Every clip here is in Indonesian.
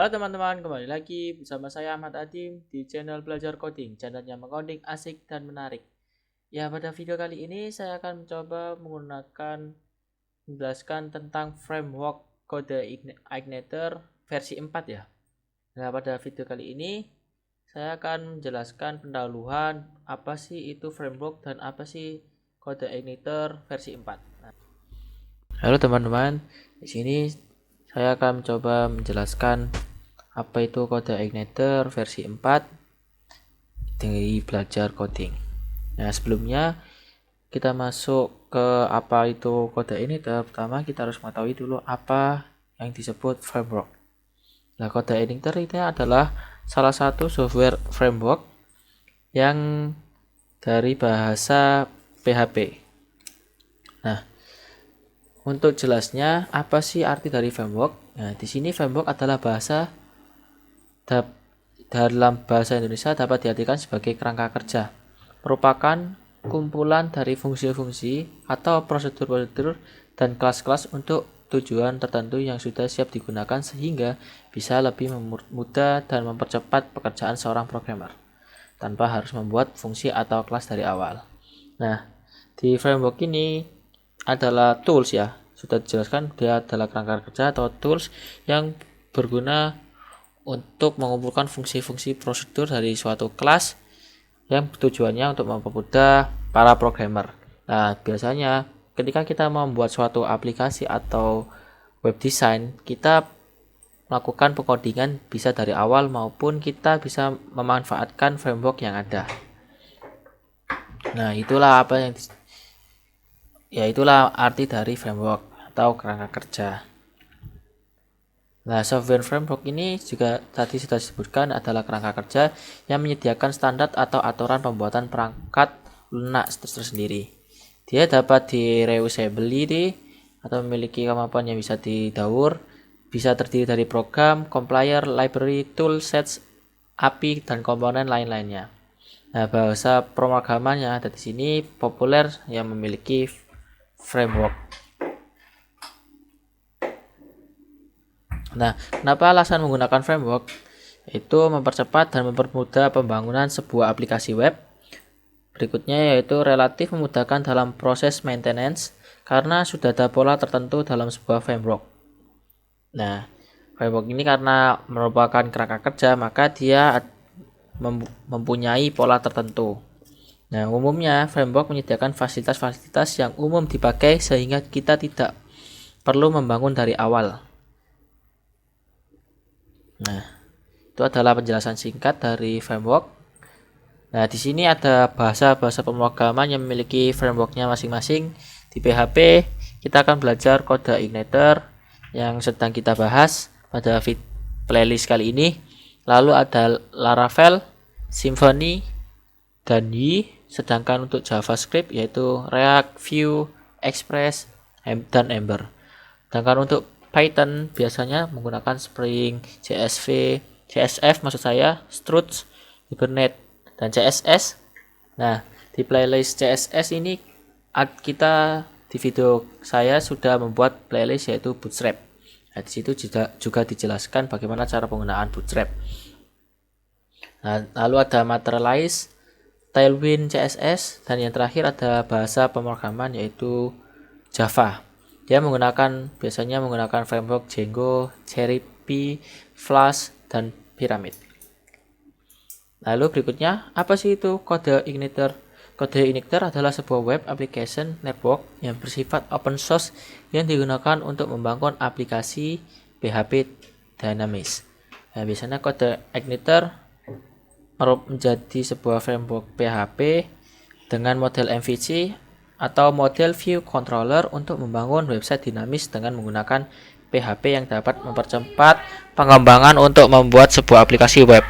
Halo teman-teman, kembali lagi bersama saya Ahmad Adim di channel Belajar Coding, channelnya mengoding asik dan menarik. Ya, pada video kali ini saya akan mencoba menjelaskan tentang framework kode Igniter versi 4 ya. Nah, pada video kali ini saya akan menjelaskan pendahuluan apa sih itu framework dan apa sih kode Igniter versi 4. Halo teman-teman, di sini saya akan mencoba menjelaskan apa itu kode Igniter versi 4 dari belajar coding. Nah, sebelumnya kita masuk ke apa itu kode Igniter, pertama kita harus mengetahui dulu apa yang disebut framework. Nah, kode Igniter ini adalah salah satu software framework yang dari bahasa PHP. Nah, untuk jelasnya apa sih arti dari framework? Nah, di sini framework adalah dalam bahasa Indonesia dapat diartikan sebagai kerangka kerja. Merupakan kumpulan dari fungsi-fungsi atau prosedur-prosedur dan kelas-kelas untuk tujuan tertentu yang sudah siap digunakan sehingga bisa lebih mudah dan mempercepat pekerjaan seorang programmer tanpa harus membuat fungsi atau kelas dari awal. Nah, di framework ini adalah tools ya, sudah dijelaskan dia adalah kerangka kerja atau tools yang berguna untuk mengumpulkan fungsi-fungsi prosedur dari suatu kelas yang tujuannya untuk mempermudah para programmer. Nah, biasanya ketika kita membuat suatu aplikasi atau web design, kita melakukan pengodingan bisa dari awal maupun kita bisa memanfaatkan framework yang ada. Nah, itulah arti dari framework atau kerangka kerja. Nah, software framework ini juga tadi sudah disebutkan adalah kerangka kerja yang menyediakan standar atau aturan pembuatan perangkat lunak tersendiri. Dia dapat di-reusability atau memiliki kemampuan yang bisa didaur, bisa terdiri dari program, compiler, library, tool sets, API, dan komponen lain-lainnya. Nah, bahasa pemrograman yang ada di sini populer yang memiliki framework. Nah, kenapa alasan menggunakan framework? Itu mempercepat dan mempermudah pembangunan sebuah aplikasi web. Berikutnya yaitu relatif memudahkan dalam proses maintenance karena sudah ada pola tertentu dalam sebuah framework. Nah, framework ini karena merupakan kerangka kerja, maka dia mempunyai pola tertentu. Nah, umumnya framework menyediakan fasilitas-fasilitas yang umum dipakai sehingga kita tidak perlu membangun dari awal. Nah, itu adalah penjelasan singkat dari framework. Nah, di sini ada bahasa-bahasa pemrograman yang memiliki frameworknya masing-masing. Di PHP, kita akan belajar kode Igniter yang sedang kita bahas pada playlist kali ini. Lalu ada Laravel, Symfony, dan Y. Sedangkan untuk JavaScript yaitu React, Vue, Express, dan Ember. Sedangkan untuk Python biasanya menggunakan Spring, CSF maksud saya, Struts, Hibernate, dan CSS. Nah, di playlist CSS ini di video saya sudah membuat playlist yaitu Bootstrap. Nah, di situ juga dijelaskan bagaimana cara penggunaan Bootstrap. Nah, lalu ada Materialize, Tailwind CSS, dan yang terakhir ada bahasa pemrograman yaitu Java. Dia biasanya menggunakan framework Django, Cherry-P, Flask, dan Pyramid. Lalu berikutnya, apa sih itu kode Igniter? Kode Igniter adalah sebuah web application network yang bersifat open source yang digunakan untuk membangun aplikasi PHP dinamis. Nah, biasanya kode Igniter menjadi sebuah framework PHP dengan model MVC atau model view controller untuk membangun website dinamis dengan menggunakan PHP yang dapat mempercepat pengembangan untuk membuat sebuah aplikasi web.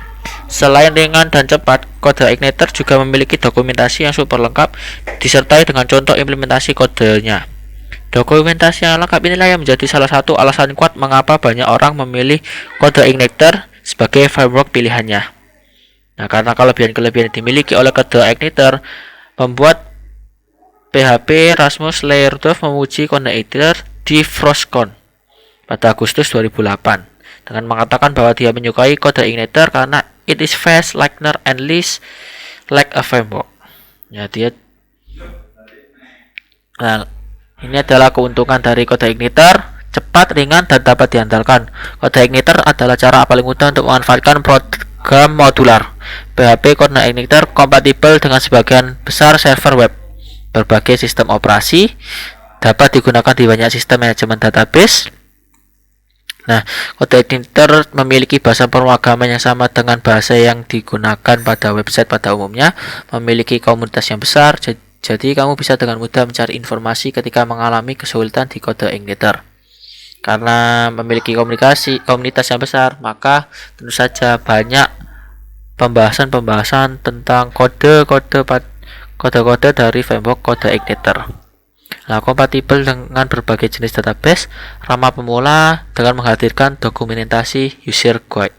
Selain ringan dan cepat, kode Igniter juga memiliki dokumentasi yang super lengkap disertai dengan contoh implementasi kodenya. Dokumentasi yang lengkap inilah yang menjadi salah satu alasan kuat mengapa banyak orang memilih kode Igniter sebagai framework pilihannya. Nah, karena kelebihan-kelebihan yang dimiliki oleh kode Igniter membuat PHP Rasmus Leerdorff memuji kode Igniter di Frostcon pada Agustus 2008. dengan mengatakan bahwa dia menyukai kode igniter karena it is fast, lighter, and least like a framework. Ya, nah, ini adalah keuntungan dari kode igniter: cepat, ringan, dan dapat diandalkan. Kode igniter adalah cara paling mudah untuk memanfaatkan program modular. PHP Kode Igniter kompatibel dengan sebagian besar server web, berbagai sistem operasi, dapat digunakan di banyak sistem manajemen database. Nah, Kode Igniter memiliki bahasa pemrograman yang sama dengan bahasa yang digunakan pada website pada umumnya, memiliki komunitas yang besar, jadi kamu bisa dengan mudah mencari informasi ketika mengalami kesulitan di Kode Igniter. Karena memiliki komunitas yang besar, maka tentu saja banyak pembahasan tentang kode-kode dari framework Kode Igniter. Nah, kompatibel dengan berbagai jenis database, ramah pemula dengan menghadirkan dokumentasi user guide.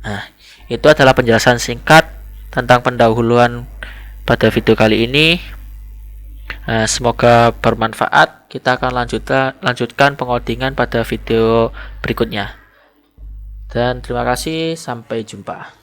Nah, itu adalah penjelasan singkat tentang pendahuluan pada video kali ini. Nah, semoga bermanfaat. Kita akan lanjutkan pengodingan pada video berikutnya. Dan terima kasih, sampai jumpa.